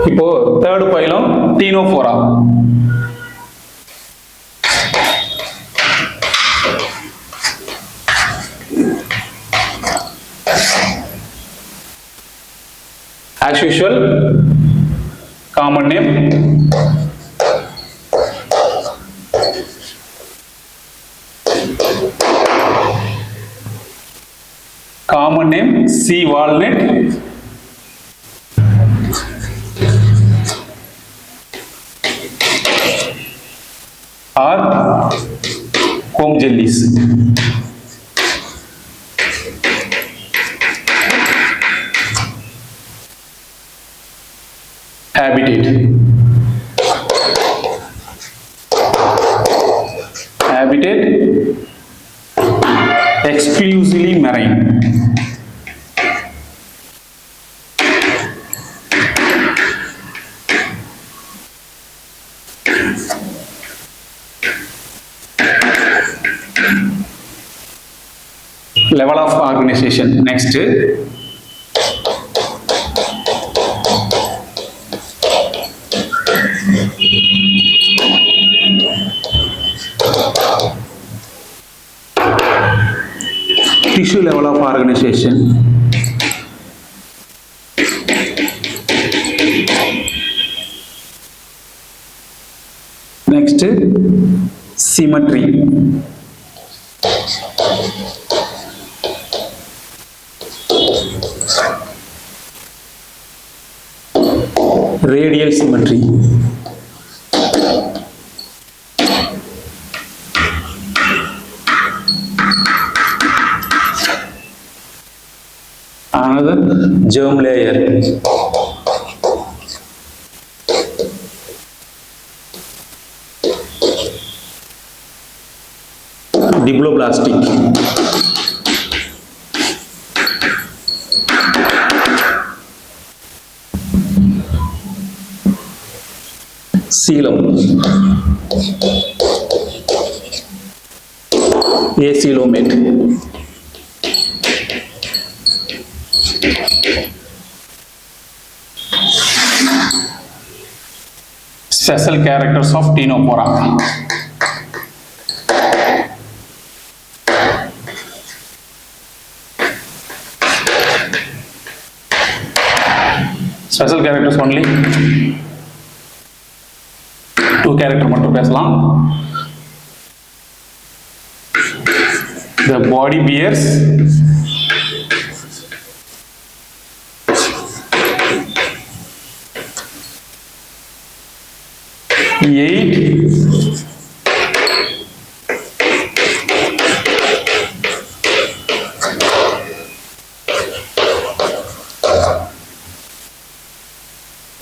இப்போ third phylum Ctenophora. As usual, common name. Common name sea walnut. Or comb jellies. Habitat. Habitat exclusively marine. Level of organization. Next, tissue level of organization. Next, symmetry. Radial symmetry. Another germ layer. Diploblastic. Coelom. Acoelomate. Special characters of Ctenophora. Special characters only. Two character மட்டும் பேசலாம். The body bears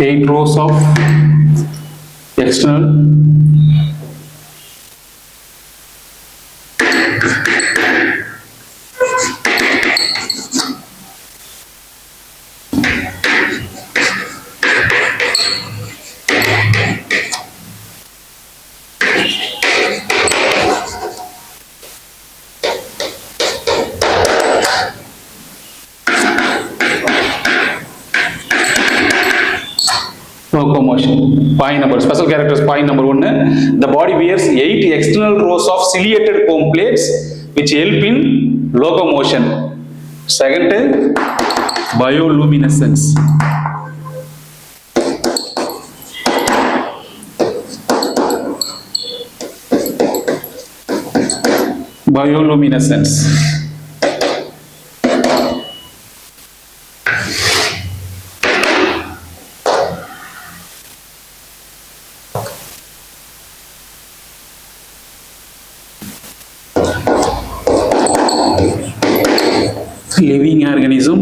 eight rows of external locomotion. Point number, special characters point number 1. The body wears 8 external rows of ciliated comb plates which help in locomotion. Second, bioluminescence. Bioluminescence. Living organism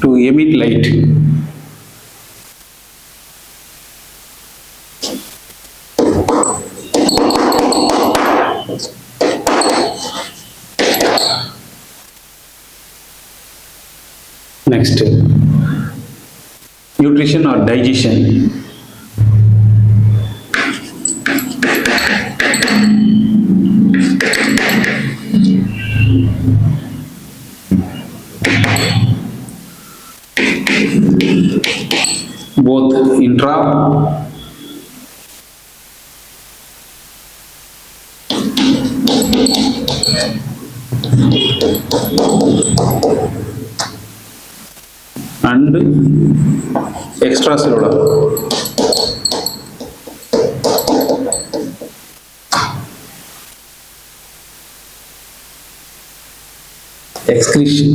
to emit light. Next, nutrition or digestion. both intra and extracellular. Excretion.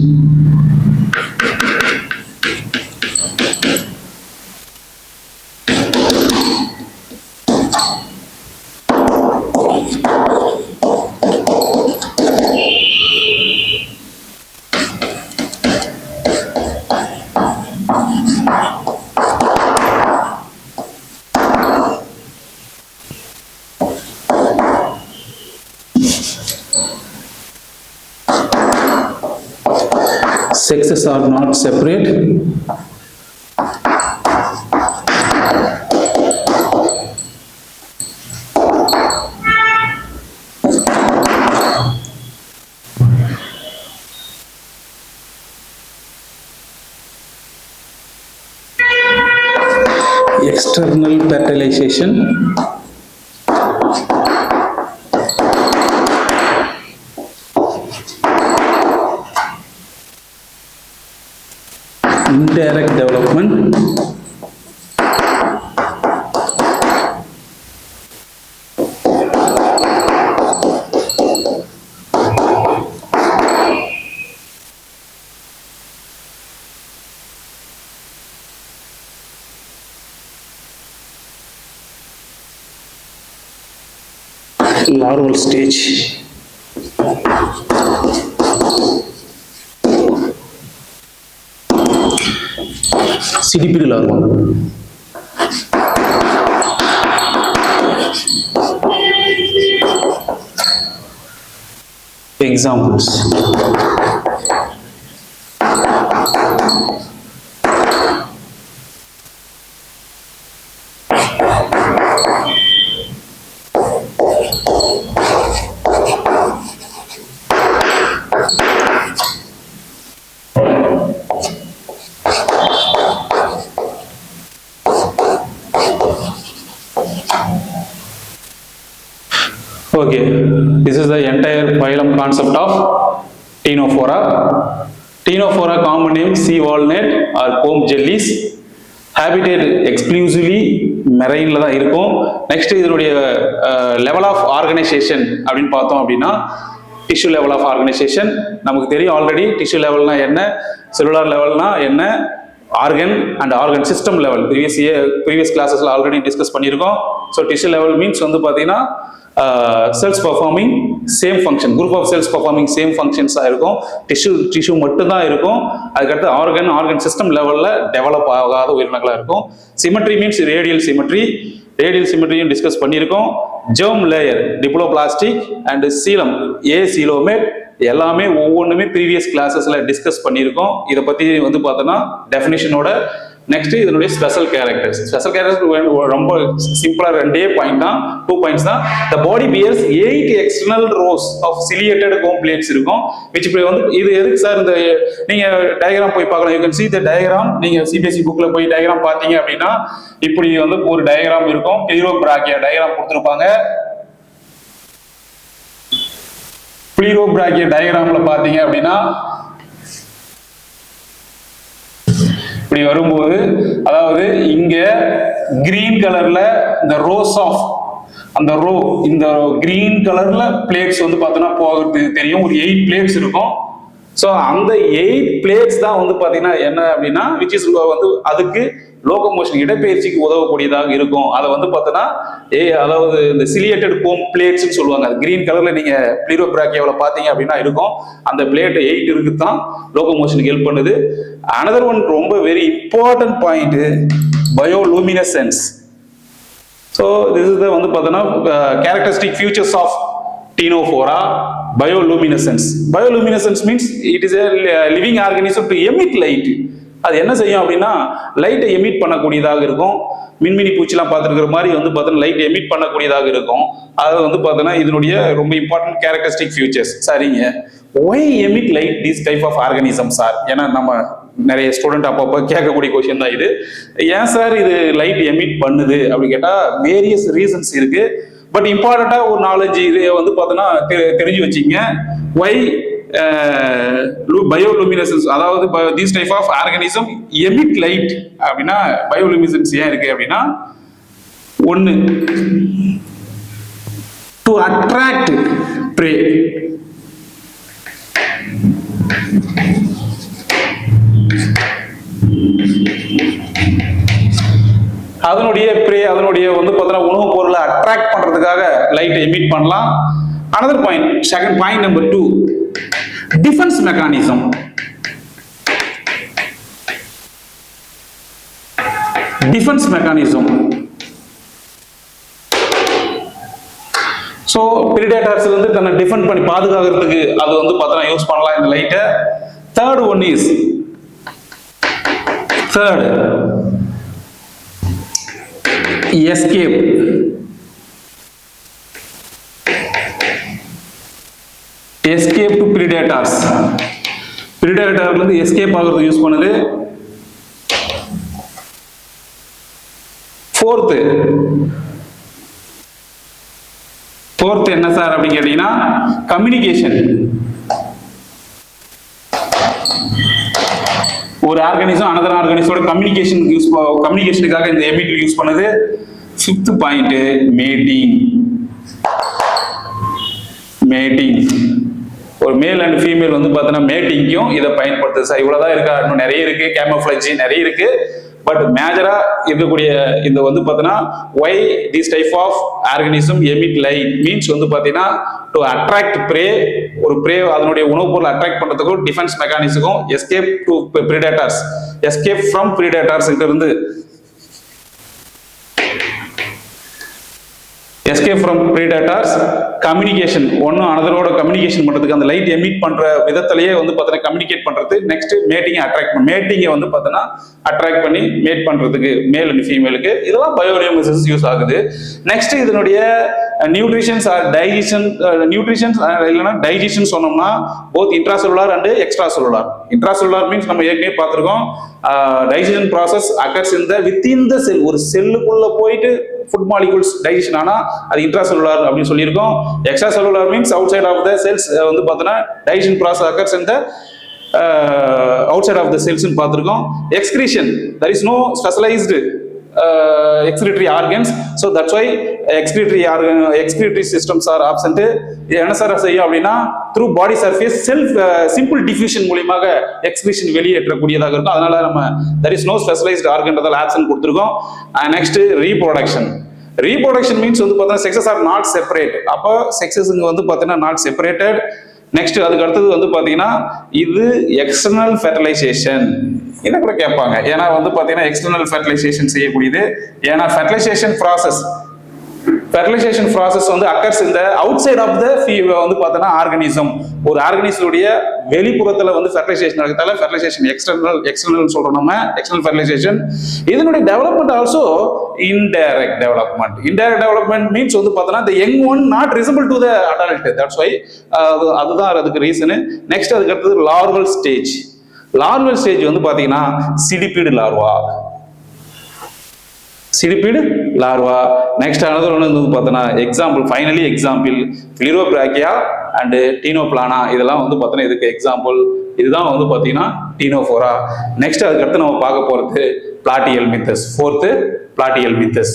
Sexes are not separate. External fertilization. Indirect development. Larval stage. CDPD larva. Examples. Okay, this is the entire phylum concept of Ctenophora. Ctenophora common name sea walnut or comb jellies. Habitat exclusively marine la தான் இருக்கும். Next இதனுடைய level of organization அப்படினு பார்த்தோம் அப்படினா tissue level of organization நமக்கு தெரியும் already tissue levelனா என்ன, cellular levelனா என்ன, organ and organ system level previous classes already discuss பண்ணியிருக்கோம். So tissue level means வந்து பாத்தீங்கன்னா cells performing same function, group of cells performing same functions இருக்கும். tissue மட்டும் தான் இருக்கும். அதுக்கடுத்து organ system levelல develop ஆகாத உயிரினங்களா இருக்கும். Symmetry means radial symmetry. Radial symmetry discuss பண்ணியிருக்கோம். germ layer, diploplastic and coelom, coelomate எல்லாமே ஒவ்வொன்றுமே ப்ரீவியஸ் கிளாஸஸ்ல டிஸ்கஸ் பண்ணியிருக்கோம். இதை பத்தி வந்து பார்த்தோன்னா டெஃபினிஷனோட நெக்ஸ்ட் இதனுடைய ஸ்பெஷல் கேரக்டர்ஸ். ஸ்பெஷல் கேரக்டர்ஸ் ரொம்ப சிம்பிளா 2 பாயிண்ட்ஸ் தான். the body bears 8 external rows of ciliated comb plates இருக்கும். which வந்து இது எதுக்கு சார், இந்த நீங்க டயகிராம் போய் பார்க்கலாம். you can see the diagram. நீங்க சிபிஎஸ்இ புக்ல போய் டயகிராம் பார்த்தீங்க அப்படின்னா இப்படி வந்து ஒரு டயகிராம் இருக்கும். ப்ளீரோபிராக்கியா டயகிராம் கொடுத்துருப்பாங்க. ப்ளீரோபிராக்கியா டயகிராம்ல பாத்தீங்க அப்படின்னா இப்படி வரும்போது, அதாவது இங்க கிரீன் கலர்ல இந்த ரோஸ் ஆஃப் அந்த ரோ, இந்த கிரீன் கலர்ல பிளேட்ஸ் வந்து பார்த்தோன்னா போகிறது தெரியும். ஒரு 8 பிளேட்ஸ் இருக்கும். ஸோ அந்த 8 பிளேட்ஸ் தான் வந்து பார்த்தீங்கன்னா என்ன அப்படின்னா விச் இஸ் வந்து அதுக்கு லோகோமோஷன் இடப்பெயர்ச்சிக்கு உதவக்கூடியதாக இருக்கும். அதை வந்து பார்த்தோன்னா அதாவது இந்த சிலியேட்டட் கோம் பிளேட்ஸ்ன்னு சொல்லுவாங்க. அது கிரீன் கலர்ல நீங்க ப்ளீரோபிராக்கியாவில் பார்த்தீங்க அப்படின்னா இருக்கும். அந்த பிளேட் 8 இருக்கு தான் லோகோமோஷனுக்கு ஹெல்ப் பண்ணுது. அனதர் ஒன் ரொம்ப very important point, bioluminescence. So this is the வந்து பார்த்தோன்னா characteristic features of Ctenophora. Bioluminescence. Bioluminescence means it is a living organism to emit light. அது என்ன செய்யும் அப்படின்னா லைட்டை எமிட் பண்ணக்கூடியதாக இருக்கும். மின்மினி பூச்சிலாம் பார்த்துருக்கிற மாதிரி வந்து பார்த்தோன்னா லைட் எமிட் பண்ணக்கூடியதாக இருக்கும். அது வந்து பார்த்தோன்னா இதனுடைய ரொம்ப இம்பார்ட்டன்ட் கேரக்டரிஸ்டிக் ஃபியூச்சர்ஸ். சரிங்க, why emit light this type of organisms are? ஏன்னா நம்ம நிறைய ஸ்டூடெண்ட் அப்பப்போ கேட்கக்கூடிய கொஸ்டின் தான் இது. ஏன் சார் இது லைட் எமிட் பண்ணுது அப்படின்னு கேட்டால் வேரியஸ் ரீசன்ஸ் இருக்கு. பட் இம்பார்ட்டண்டா ஒரு 4-5 இது வந்து பார்த்தோன்னா தெரிஞ்சு வச்சுங்க. ஒய் பயோலுமினசன்ஸ், அதாவது this type of organism emit light அப்படின்னா பயோலுமினசன்ஸ் ஏன் இருக்கு அப்படின்னா, ஒன்று டு அட்ராக்ட் ப்ரே. அதனுடைய வந்து பார்த்தீங்கன்னா உணவுப் பொருளை அட்ராக்ட் பண்றதுக்காக லைட் எமிட் பண்ணலாம். another point, second point number 2, defense mechanism. Defense mechanism. So predators வந்து தன்னை டிஃபெண்ட் பண்ணி பாதுகாக்கிறதுக்கு அது வந்து பார்த்தீங்கன்னா யூஸ் பண்ணலாம் இந்த லைட்டை. third one is escape. Escape to predators. Predator வந்து எஸ்கேப் ஆகிறது யூஸ் பண்ணுது. ஃபோர்த் என்ன சார் அப்படின்னு கேட்டீங்கன்னா கம்யூனிகேஷன். ஒரு ஆர்கானிசம் அனதர் ஆர்கானிசமோட கம்யூனிகேஷனுக்காக இந்த எமிட் யூஸ் பண்ணுது. Fifth point matting. ஒரு மேல் அண்ட் ஃபீமேல் வந்து பார்த்தீங்கன்னா மேட்டிங்கும் இதை பயன்படுத்துது சார். இவ்வளவுதான் இருக்கா? இன்னும் நிறைய இருக்கு, கேமோஃப்ளேஜ் நிறைய இருக்கு. பட் மேஜரா இருக்கக்கூடிய இந்த வந்து பார்த்தீங்கன்னா why this type of organism emit light means வந்து பார்த்தீங்கன்னா டு அட்ராக்ட் ப்ரே, ஒரு ப்ரே அதனுடைய உணவுப் பொருளை அட்ராக்ட் பண்றதுக்கும் டிஃபென்ஸ் மெக்கானிசமும் escape to predators, escape from predators இருந்து எஸ்கேப் ஃப்ரம் பிரிடேட்டர்ஸ், கம்யூனிகேஷன் ஒன்னும் அனதரோட கம்யூனிகேஷன் பண்றதுக்கு அந்த லைட் எமிட் பண்ற விதத்திலேயே வந்து பார்த்தீங்கன்னா கம்யூனிகேட் பண்றது. நெக்ஸ்ட் மேட்டிங்கை வந்து பார்த்தீங்கன்னா அட்ராக்ட் பண்ணி மேட் பண்றதுக்கு மேல் அண்ட் ஃபீமேலுக்கு. இதெல்லாம் பயோலுமினசன்ஸ் யூஸ் ஆகுது. நெக்ஸ்ட் இதனுடைய நியூட்ரிஷன்ஸ் ஆர் டைஜஷன். நியூட்ரிஷன்ஸ் இல்லைன்னா டைஜஷன் சொன்னோம்னா both intracellular and extracellular. Intracellular means நம்ம ஏற்கனவே பார்த்திருக்கோம், digestion process occurs in the within the cell. ஒரு செல்லுக்குள்ள போயிட்டு ஃபுட் மாலிகூல்ஸ் டைஜஷன் ஆனா அது இன்ட்ராசெல்லுலார் அப்படின்னு சொல்லியிருக்கோம். Extracellular means outside of the cells வந்து பார்த்தோன்னா digestion process occurs in the outside of the cells ன்னு பார்த்திருக்கோம். Excretion, there is no specialized excretory organs, so that's why excretory systems are absent. இது என்ன sir செய்யும் அப்படின்னா through body surface simple diffusion மூலமாக excretion வெளியேற்றக்கூடியதாக இருக்கும். அதனால நம்ம there is no specialized organ absent கொடுத்திருக்கோம். next reproduction means வந்து பார்த்தீங்கன்னா sexes are not separate. அப்போ sexes வந்து பார்த்தீங்கன்னா not separated. நெக்ஸ்ட் அதுக்கு அடுத்தது வந்து பாத்தீங்கன்னா இது எக்ஸ்டர்னல் ஃபெர்டிலைசேஷன். இதை கூட கேட்பாங்க, ஏன்னா வந்து பாத்தீங்கன்னா எக்ஸ்டர்னல் ஃபெர்டிலைசேஷன் செய்யக்கூடியது. ஏன்னா ஃபெர்டிலைசேஷன் ப்ராசஸ் வந்து அக்கர்ஸ் இந்த அவுட் சைட் ஆஃப் த வந்து பார்த்தோன்னா ஆர்கானிசம். ஒரு ஆர்கானிசமுடைய வெளிப்புறத்துல வந்து ஃபெர்டிலைசேஷன் நடக்கிறதால ஃபெர்டிலைசேஷன் எக்ஸ்டர்னல் சொல்றோம் நம்ம, எக்ஸ்டர்னல் ஃபெர்டிலைசேஷன். இதனுடைய development also indirect development means வந்து பார்த்தோன்னா the young one not visible to the adult. That's why அதுதான் அதுக்கு ரீசனு. நெக்ஸ்ட் அதுக்கு அடுத்தது லார்வல் ஸ்டேஜ் வந்து பாத்தீங்கன்னா சிலிபிட் லார்வா. நெக்ஸ்ட் அனதர் ஒன்று வந்து பார்த்தோன்னா ஃபைனலி எக்ஸாம்பிள் பிளிரோபிராக்கியா அண்ட் டீனோபிளானா. இதெல்லாம் வந்து பார்த்தோன்னா இதுக்கு எக்ஸாம்பிள். இதுதான் வந்து பார்த்தீங்கன்னா டீனோஃபோரா. நெக்ஸ்ட் அதுக்கடுத்து நம்ம பார்க்க போறது பிளாட்டியல் மித்தஸ். 4th பிளாட்டியல் மித்தஸ்.